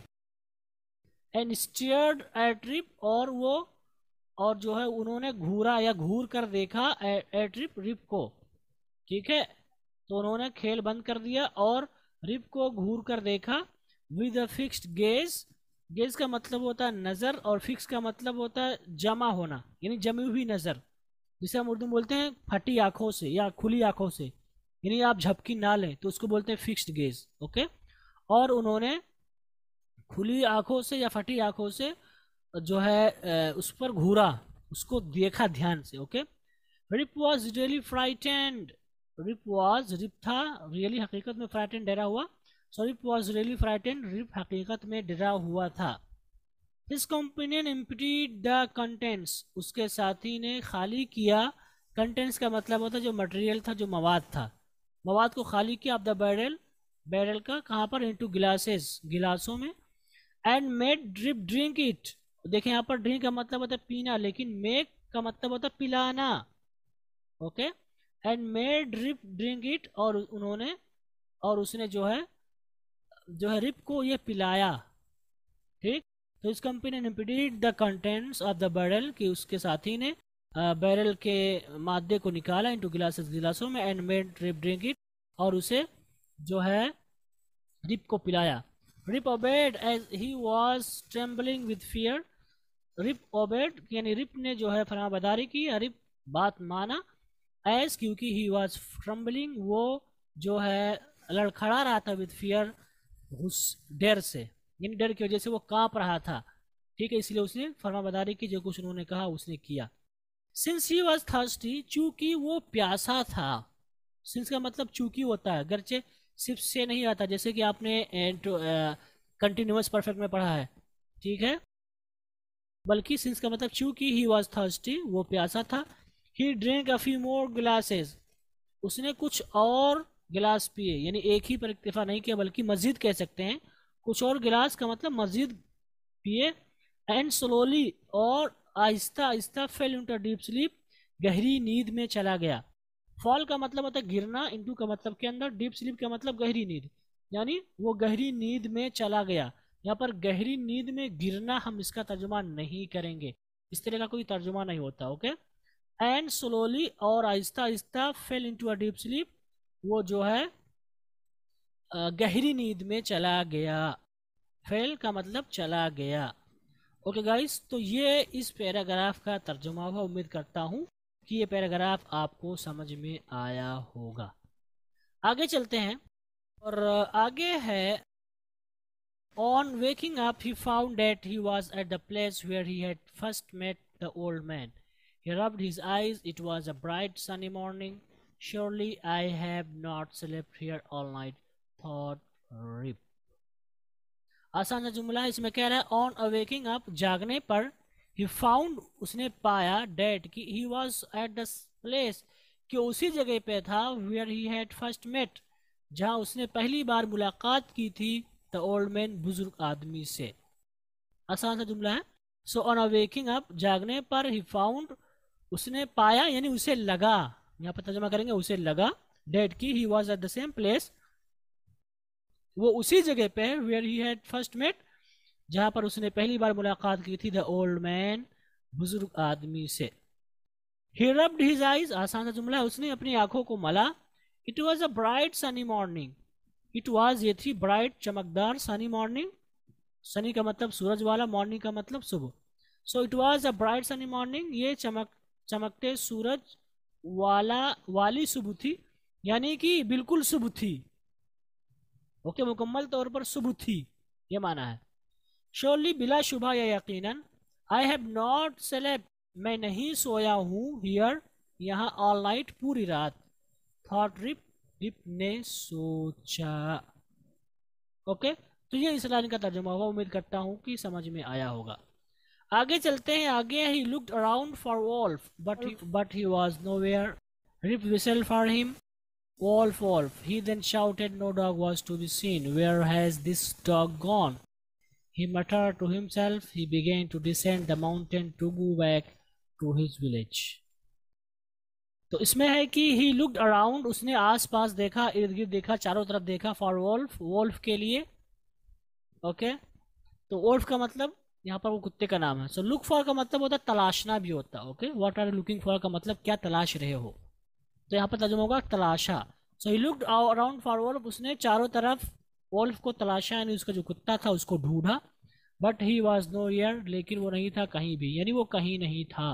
Speaker 5: एंड स्टीयर्ड एट रिप, और जो है उन्होंने घूरा या घूर कर देखा एट रिप को। ठीक है, तो उन्होंने खेल बंद कर दिया और रिप को घूर कर देखा। With a fixed gauge, gauge का मतलब होता है नज़र, और फिक्स का मतलब होता है जमा होना, यानी जमी हुई नज़र, जिसे हम उर्दू में बोलते हैं फटी आंखों से या खुली आंखों से, यानी आप झपकी ना लें तो उसको बोलते हैं फिक्स्ड गेज। ओके, और उन्होंने खुली आंखों से या फटी आंखों से जो है उस पर घूरा, उसको देखा ध्यान से। Okay, Rip was really frightened, Rip था रियली हकीकत में, फ्राइटेंड डरा हुआ, so Rip was really frightened, Rip हकीकत में डरा हुआ था। His companion emptied the contents, उसके साथी ने खाली किया, कंटेंट्स का मतलब होता है जो मटेरियल था, जो मवाद था, मवाद को खाली किया। ऑफ द बैरल, बैरल का कहाँ पर? इनटू गिलासेस, गिलासों में। And made Rip drink it, देखें यहाँ पर ड्रिंक का मतलब होता है पीना, लेकिन मेक का मतलब होता है पिलाना। Okay, and made Rip drink it, और उन्होंने, और उसने जो है रिप को ये पिलाया। ठीक, तो इस कंपनी ने emptied the contents of the barrel, कि उसके साथी ने बैरल के मादे को निकाला इनटू गिलासेस, गिलासों में। And made Rip drink it, और उसे जो है रिप को पिलाया। Rip obeyed as he was trembling with fear, Rip obeyed यानी रिप ने जो है फरमाबरदारी की, रिप बात माना। एज क्योंकि ही वॉज ट्रेम्बलिंग, वो जो है लड़खड़ा रहा था, विद फियर, डर से, यानी डर की वजह से वो कांप रहा था। ठीक है, इसलिए उसने फरमाबरदारी की, जो कुछ उन्होंने कहा उसने किया। सिंस ही वॉज थर्स्टी, चूंकि वो प्यासा था। सिंस का मतलब चूंकि होता है, अगरचे सिर्फ से नहीं आता, जैसे कि आपने कंटिन्यूअस परफेक्ट में पढ़ा है। ठीक है, बल्कि सिंस का मतलब चूंकि ही वॉज थर्स्टी, वो प्यासा था। He drink a few more glasses, उसने कुछ और गिलास पिए, यानी एक ही पर इक्तिफा नहीं किया बल्कि मस्जिद कह सकते हैं, कुछ और गिलास का मतलब मस्जिद पिए। एंड स्लोली, और Aahista Aahista, fail into deep sleep, गहरी नींद में चला गया। फॉल का मतलब होता है गिरना, इनटू का मतलब के अंदर, डीप स्लीप का मतलब गहरी नींद, यानी वो गहरी नींद में चला गया। यहाँ पर गहरी नींद में गिरना हम इसका तर्जुमा नहीं करेंगे, इस तरह का कोई तर्जुमा नहीं होता। ओके, एंड स्लोली, और Aahista Aahista, fail into a deep sleep, वो जो है गहरी नींद में चला गया। फेल का मतलब चला गया। ओके गाइस, तो ये इस पैराग्राफ का तर्जुमा हुआ। उम्मीद करता हूँ कि ये पैराग्राफ आपको समझ में आया होगा। आगे चलते हैं और आगे है On waking up, he found that he was at the place where he had first met the old man. He rubbed his eyes. It was a bright sunny morning. Surely I have not slept here all night, thought Rip. आसान सा जुमला है, इसमें कह रहा है ऑन अवेकिंग अप, जागने पर, ही फाउंड, उसने पाया, डेट कि he was at the place, कि उसी जगह पे था, where he had first met, जहाँ उसने पहली बार मुलाकात की थी, द ओल्ड मैन, बुजुर्ग आदमी से। आसान सा जुमला है। सो ऑन अवेकिंग अप, जागने पर, ही फाउंड, उसने पाया यानी उसे लगा, यहाँ पर तर्जुमा करेंगे उसे लगा, डेट की he was at the same place, वो उसी जगह पे, where he had first met, जहां पर उसने पहली बार मुलाकात की थी, द ओल्ड मैन, बुजुर्ग आदमी से। ही रब्ड हिज आइज, आसान सा जुमला है, उसने अपनी आंखों को मला। It was a bright sunny morning, it was ये थी ब्राइट चमकदार, सनी मॉर्निंग, सनी का मतलब सूरज वाला, मॉर्निंग का मतलब सुबह। सो it was a bright sunny morning, ये चमकते सूरज वाली सुबह थी, यानी कि बिल्कुल सुबह थी। ओके, मुकम्मल तौर पर सुबह थी, ये माना है। श्योरली, बिला शुबा या यकीनन, आई हैव नॉट स्लेप्ट, मैं नहीं सोया हूँ, हियर, यहाँ, ऑल नाइट, पूरी रात, थॉट रिप, रिप ने सोचा। ओके, तो ये इस लाइन का तर्जुमा होगा। उम्मीद करता हूँ कि समझ में आया होगा। आगे चलते हैं। आगे he looked around for wolf but he was nowhere, Rip whistle for him, Wolf, wolf, he then shouted. No dog was to be seen. Where has this dog gone? He muttered to himself. He began to descend the mountain to go back to his village. तो इसमें है कि he looked around, उसने आस पास देखा, इर्द गिर्द देखा, चारों तरफ देखा, for wolf, wolf के लिए। ओके, तो wolf का मतलब यहाँ पर वो कुत्ते का नाम है। So look for का मतलब होता है तलाशना भी होता है। Okay, what are you looking for का मतलब क्या तलाश रहे हो, तो यहाँ पर तर्जुमा होगा तलाशा। So he looked around for wolf, उसने चारों तरफ वॉल्फ को तलाशा, यानी उसका जो कुत्ता था उसको ढूंढा। But he was nowhere, लेकिन वो नहीं था कहीं भी, यानी वो कहीं नहीं था।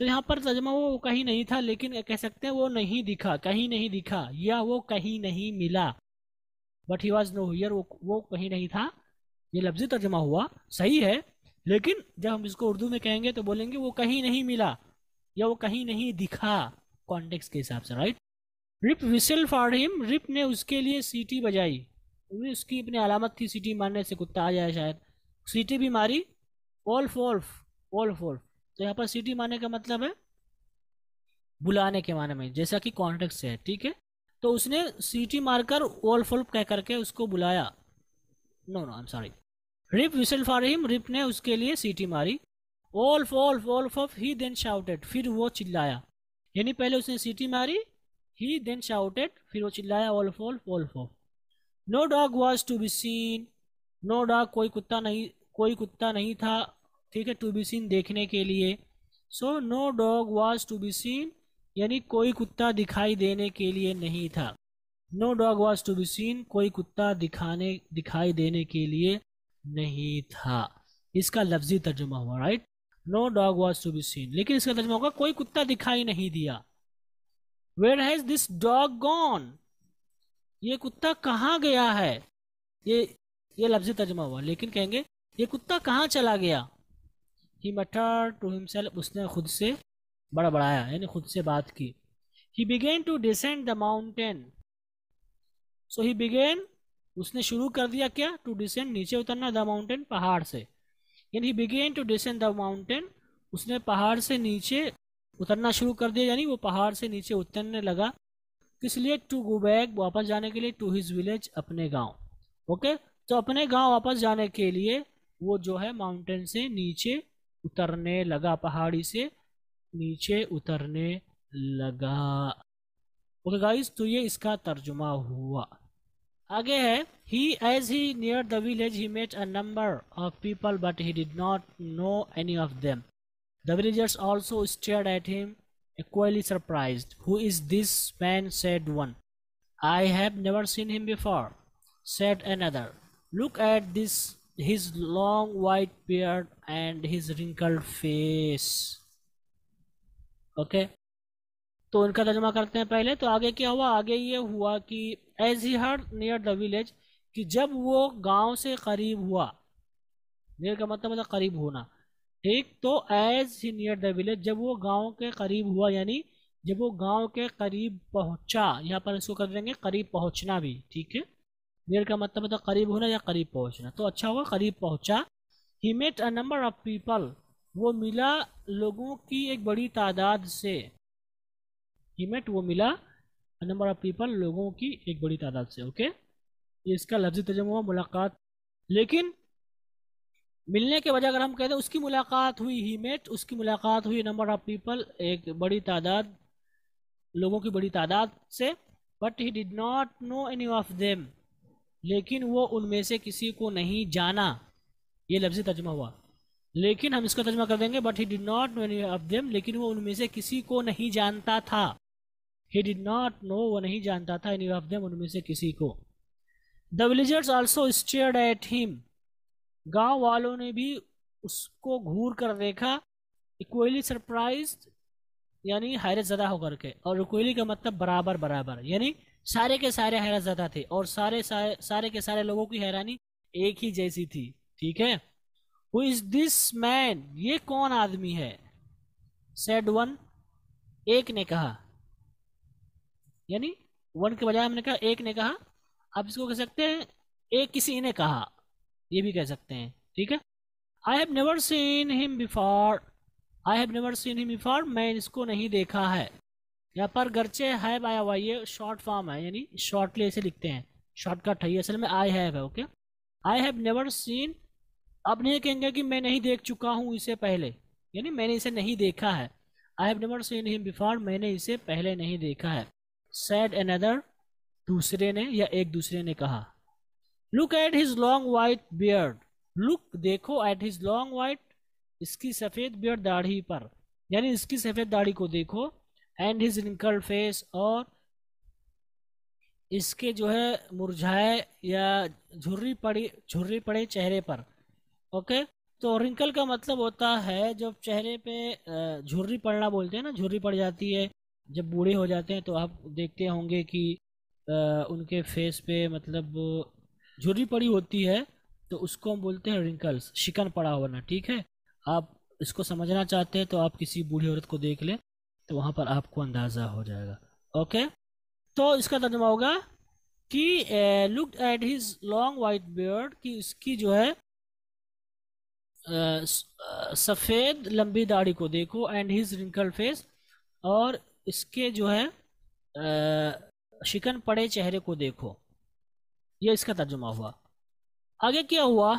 Speaker 5: तो यहाँ पर तर्जुमा वो कहीं नहीं था, लेकिन कह सकते हैं वो नहीं दिखा, कहीं नहीं दिखा, या वो कहीं नहीं मिला। But he was nowhere, वो कहीं नहीं था। ये लफ्जी तर्जुमा हुआ, सही है, लेकिन जब हम इसको उर्दू में कहेंगे तो बोलेंगे वो कहीं नहीं मिला या वो कहीं नहीं दिखा, कॉन्टेक्स्ट के हिसाब से, right. Rip whistle for him, Rip ने उसके लिए सीटी बजाई, उसकी अपनी अलामत थी सीटी मारने से कुत्ता आ जाए शायद, सीटी भी मारी। वॉल्फ वॉल्फ वॉल्फ वॉल्फ, तो यहाँ पर सीटी मारने का मतलब है बुलाने के माने में, जैसा कि कॉन्टेक्स्ट से है, ठीक है। तो उसने सीटी मारकर वॉल्फ वॉल्फ कह करके उसको बुलाया। No no, I am sorry. Rip whistle for him, Rip ने उसके लिए सीटी मारी। Wolf wolf wolf off, he then shouted, फिर वो चिल्लाया, यानी पहले उसने सीटी मारी, ही देन शाउटेड, फिर वो चिल्लाया, wolf wolf wolf off. No dog was to be seen, no dog, कोई कुत्ता नहीं था, ठीक है, टू बी सीन, देखने के लिए। So no dog was to be seen, यानी कोई कुत्ता दिखाई देने के लिए नहीं था। No dog was to be seen, कोई कुत्ता दिखाई देने के लिए नहीं था। इसका लफ्जी तर्जुमा हुआ, right. No dog was to be seen, लेकिन इसका तर्जुमा होगा कोई कुत्ता दिखाई नहीं दिया। Where has this dog gone, ये कुत्ता कहाँ गया है, ये लफ्जी तर्जुमा हुआ, लेकिन कहेंगे ये कुत्ता कहाँ चला गया। ही मटर्ड टू हिमसेल्फ, उसने खुद से बड़बड़ाया, यानी खुद से बात की। He began to descend the mountain, so he began, उसने शुरू कर दिया क्या, टू डिसेंड, नीचे उतरना, द माउंटेन, पहाड़ से, यानी he began to descend the mountain, उसने पहाड़ से नीचे उतरना शुरू कर दिया, यानी वो पहाड़ से नीचे उतरने लगा। किस लिए, टू गो बैक, वापस जाने के लिए, टू हिज विलेज, अपने गांव। ओके, तो अपने गांव वापस जाने के लिए वो जो है माउंटेन से नीचे उतरने लगा, पहाड़ी से नीचे उतरने लगा। ओके गाइस, तो ये इसका तर्जुमा हुआ। आगे है, as he neared the village, he met a number of people, but he did not know any of them. The villagers also stared at him, equally surprised. Who is this man, said one. I have never seen him before, said another. Look at this his long white beard and his wrinkled face. Okay तो उनका तर्जुमा करते हैं पहले। तो आगे क्या हुआ, आगे ये हुआ कि as he heard near the village, कि जब वो गांव से करीब हुआ, नियर का मतलब करीब होना, ठीक। तो as he near the village, जब वो गांव के करीब हुआ, यानी जब वो गांव के करीब पहुंचा, यहाँ पर इसको कर देंगे करीब पहुंचना भी, ठीक है। नियर का मतलब करीब होना या करीब पहुंचना, तो अच्छा हुआ करीब पहुंचा। He met a number of people, वो मिला लोगों की एक बड़ी तादाद से। ही मेट, वो मिला, अ नंबर ऑफ पीपल, लोगों की एक बड़ी तादाद से। ओके ये इसका लफ्ज़ी तर्जुमा हुआ मुलाकात। लेकिन मिलने के वजह अगर हम कहते हैं उसकी मुलाकात हुई, ही मेट, उसकी मुलाकात हुई, नंबर ऑफ पीपल, एक बड़ी तादाद, लोगों की बड़ी तादाद से। But he did not know any of them, लेकिन वो उनमें से किसी को नहीं जाना। ये लफ्ज़ी तर्जुमा हुआ। लेकिन हम इसका तर्जुमा कर देंगे but he did not know any of them, लेकिन वो उनमें से किसी को नहीं जानता था। ही डिड नॉट नो, वो नहीं जानता था, एनी ऑफ देम, उनमें से किसी को। The villagers also stared at him, गांव वालों ने भी उसको घूर कर देखा। इक्वली सरप्राइज्ड, यानी हैरत ज़दा होकर के, और इक्वली का मतलब बराबर बराबर, यानी सारे के सारे हैरत ज़दा थे और सारे के सारे लोगों की हैरानी एक ही जैसी थी, ठीक है। हु इज दिस मैन, ये कौन आदमी है। सेड वन, एक ने कहा, यानी वन के बजाय हमने कहा एक ने कहा। आप इसको कह सकते हैं एक किसी ने कहा, ये भी कह सकते हैं, ठीक है। I have never seen him before, I have never seen him before, मैं इसको नहीं देखा है। यहाँ पर गर्चे हैव आया हुआ, ये शॉर्ट फॉर्म है, यानी शॉर्टली ऐसे लिखते हैं, शॉर्टकट है ये, असल में आई हैव है। Okay I have never seen, अब नहीं कहेंगे कि मैं नहीं देख चुका हूँ इसे पहले, यानी मैंने इसे नहीं देखा है। I have never seen him before, मैंने इसे पहले नहीं देखा है। सेड अनदर, दूसरे ने या एक दूसरे ने कहा। Look at his long white beard, look देखो, एट हिज लॉन्ग वाइट, इसकी सफ़ेद बियर्ड दाढ़ी पर, यानी इसकी सफ़ेद दाढ़ी को देखो। एंड हिज रिंकल्ड फेस, और इसके जो है मुरझाए या झुर्री पड़े चेहरे पर। ओके तो रिंकल का मतलब होता है जब चेहरे पे झुर्री पड़ना बोलते हैं ना, झुर्री पड़ जाती है जब बूढ़े हो जाते हैं, तो आप देखते होंगे कि उनके फेस पे मतलब झुर्री पड़ी होती है, तो उसको हम बोलते हैं रिंकल्स, शिकन पड़ा होना, ठीक है। आप इसको समझना चाहते हैं तो आप किसी बूढ़ी औरत को देख लें, तो वहाँ पर आपको अंदाज़ा हो जाएगा। ओके तो इसका तर्जुमा होगा कि look at his long white beard, कि इसकी जो है सफ़ेद लंबी दाढ़ी को देखो। एंड हिज रिंकल्ड फेस, और इसके जो है शिकन पड़े चेहरे को देखो। ये इसका तर्जुमा हुआ। आगे क्या हुआ,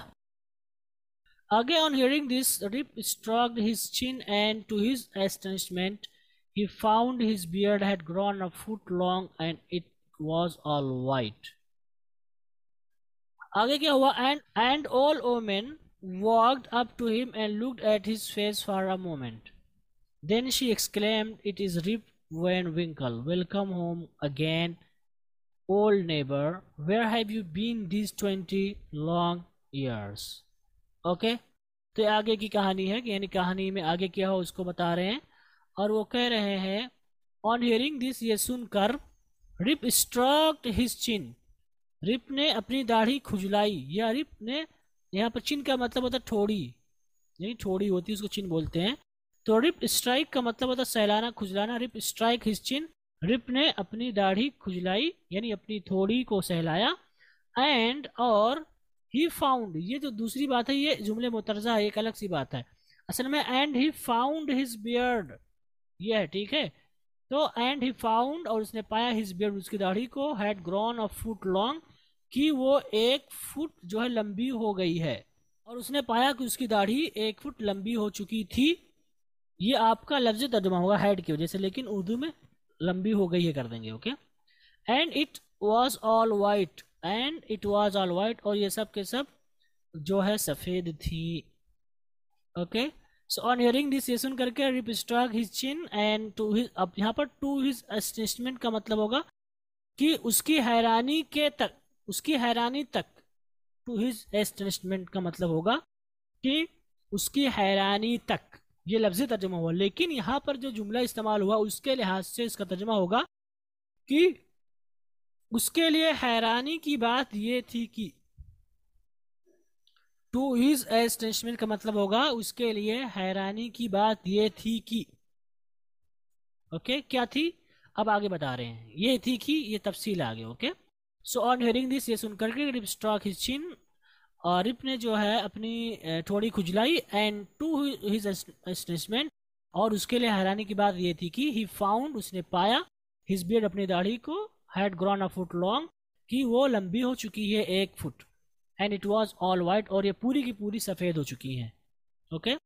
Speaker 5: आगे on hearing this Rip stroked his chin and to his astonishment he found his beard had grown a foot long and it was all white. आगे क्या हुआ, and all women walked up to him and looked at his face for a moment. Then she exclaimed, it is Rip Van Winkle. Welcome home again, old neighbor. Where have you been these 20 long years? Okay? तो आगे की कहानी है, यानी कहानी में आगे क्या हो उसको बता रहे हैं, और वो कह रहे हैं ऑन हियरिंग दिस, ये सुनकर, रिप स्ट्रोक्ड हिज चिन, रिप ने अपनी दाढ़ी खुजलाई, या रिप ने, यहाँ पर चिन का मतलब होता है ठोड़ी, यानी ठोड़ी होती है उसको चिन बोलते हैं। तो रिप स्ट्राइक का मतलब होता है सहलाना, खुजलाना। रिप स्ट्राइक हिज चिन, रिप ने अपनी दाढ़ी खुजलाई यानी अपनी थोड़ी को सहलाया। एंड और ही फाउंड, ये जो दूसरी बात है ये जुमले मुतरजा है, एक अलग सी बात है असल में। And he found his beard, ये है, ठीक है। तो एंड ही फाउंड, और उसने पाया, हिज बियर्ड, उसकी दाढ़ी को, had grown a foot long, कि वो 1 फुट जो है लंबी हो गई है, और उसने पाया कि उसकी दाढ़ी 1 फुट लंबी हो चुकी थी। ये आपका लफ्ज़ तर्जुमा होगा हैड की वजह से, लेकिन उर्दू में लंबी हो गई है कर देंगे। Okay and it was all white, and it was all white, और ये सब के सब जो है सफ़ेद थी। Okay so on hearing this, ये सुन करके, Rip stroke his chin and to his, अब यहाँ पर टू हिज अस्टनिशमेंट का मतलब होगा कि उसकी हैरानी के तक, उसकी हैरानी तक, टू हिज एस्टनिशमेंट का मतलब होगा कि उसकी हैरानी तक, ये लफ्ज़ी तर्जुमा हुआ। लेकिन यहाँ पर जो जुमला इस्तेमाल हुआ उसके लिहाज से इसका तर्जुमा होगा कि उसके लिए हैरानी की बात ये थी कि, टू हिज एस्टनिशमेंट का मतलब होगा उसके लिए हैरानी की बात ये थी कि, ओके क्या थी अब आगे बता रहे हैं, ये थी कि, ये तफसील आगे। Okay so on hearing this, ये सुनकर के रिप स्ट्रॉक हिज चिन, और रिप ने जो है अपनी थोड़ी खुजलाई, एंड टू हिज एस्टनिशमेंट, और उसके लिए हैरानी की बात ये थी कि ही फाउंड, उसने पाया, हिज बियर्ड, अपनी दाढ़ी को, had grown a foot long, कि वो लंबी हो चुकी है 1 foot, and it was all white, और ये पूरी की पूरी सफ़ेद हो चुकी हैं। Okay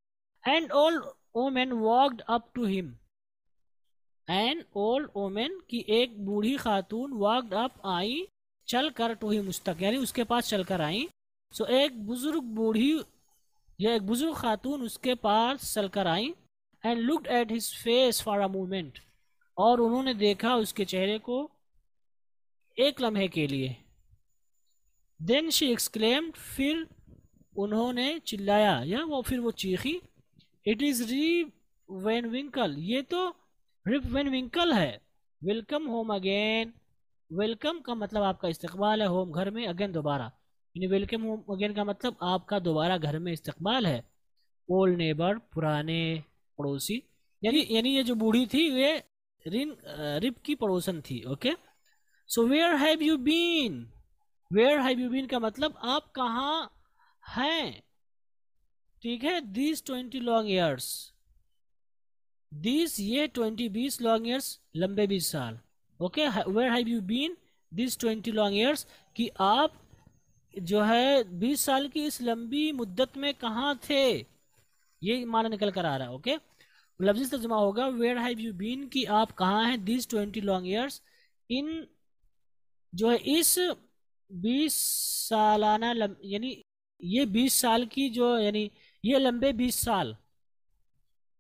Speaker 5: and all women walked up to him, an old women की एक बूढ़ी खातून, वॉक्ड अप आई, चल कर, टू हिम उस तक, यानी उसके पास चल कर आई। सो एक बुजुर्ग बूढ़ी या एक बुजुर्ग खातून उसके पास चल कर आई, and looked at his face for a moment, और उन्होंने देखा उसके चेहरे को एक लम्हे के लिए। देन शी एक्सक्लेम्ड, फिर उन्होंने चिल्लाया या फिर वो चीखी, it is rib Van Winkle, ये तो रिप वैन विंकल है। वेलकम होम अगेन, वेलकम का मतलब आपका इस्तकबाल है, होम घर में, अगेन दोबारा, यानी वेलकम होम अगेन का मतलब आपका दोबारा घर में इस्तकबाल है। ओल्ड नेबर, पुराने पड़ोसी, यानी ये जो बूढ़ी थी वे रिप की पड़ोसन थी। Okay so where have you been, where have you been का मतलब आप कहाँ हैं, ठीक है। दिस 20 लॉन्ग ईयर्स, दिस ये 20 लॉन्ग ईयर्स, लंबे 20 साल। Okay where have you been this 20 long years, कि आप जो है 20 साल की इस लंबी मुद्दत में कहाँ थे, ये माना निकल कर आ रहा है। ओके लफ्ज़ी तर्जुमा होगा वेयर हैव यू बीन, कि आप कहाँ हैं, दिस 20 लॉन्ग ईयर्स, इन जो है इस 20 सालाना यानी ये 20 साल की जो, यानी ये लंबे 20 साल,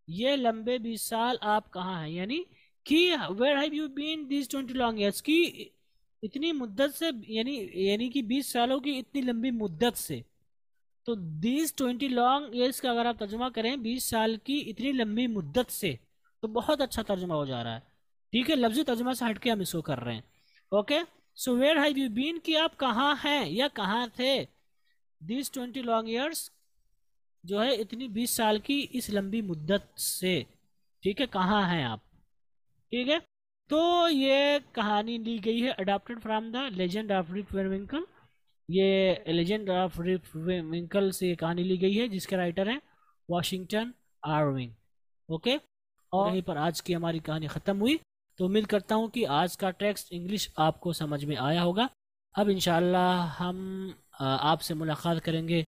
Speaker 5: ये लंबे 20 साल आप कहाँ हैं, यानी कि where have you been this 20 long years, की इतनी मुद्दत से, यानी कि 20 सालों की इतनी लंबी मुद्दत से। तो दिस 20 लॉन्ग ईयर्स का अगर आप तर्जुमा करें 20 साल की इतनी लंबी मुद्दत से, तो बहुत अच्छा तर्जुमा हो जा रहा है, ठीक है। लफ्ज़ी तर्जुमा से हटके हम इसको कर रहे हैं। Okay so where have you been, कि आप कहाँ हैं या कहाँ थे, दिस 20 लॉन्ग ईयर्स जो है इतनी 20 साल की इस लंबी मुद्दत से, ठीक है, कहाँ हैं आप, ठीक है। तो ये कहानी ली गई है adopted from the legend of Rip Van Winkle, ये legend of Rip Van Winkle से कहानी ली गई है, जिसके राइटर हैं वॉशिंगटन आर्विंग। ओके और यहीं पर आज की हमारी कहानी ख़त्म हुई। तो उम्मीद करता हूँ कि आज का टेक्स्ट इंग्लिश आपको समझ में आया होगा। अब इंशाअल्लाह हम आपसे मुलाकात करेंगे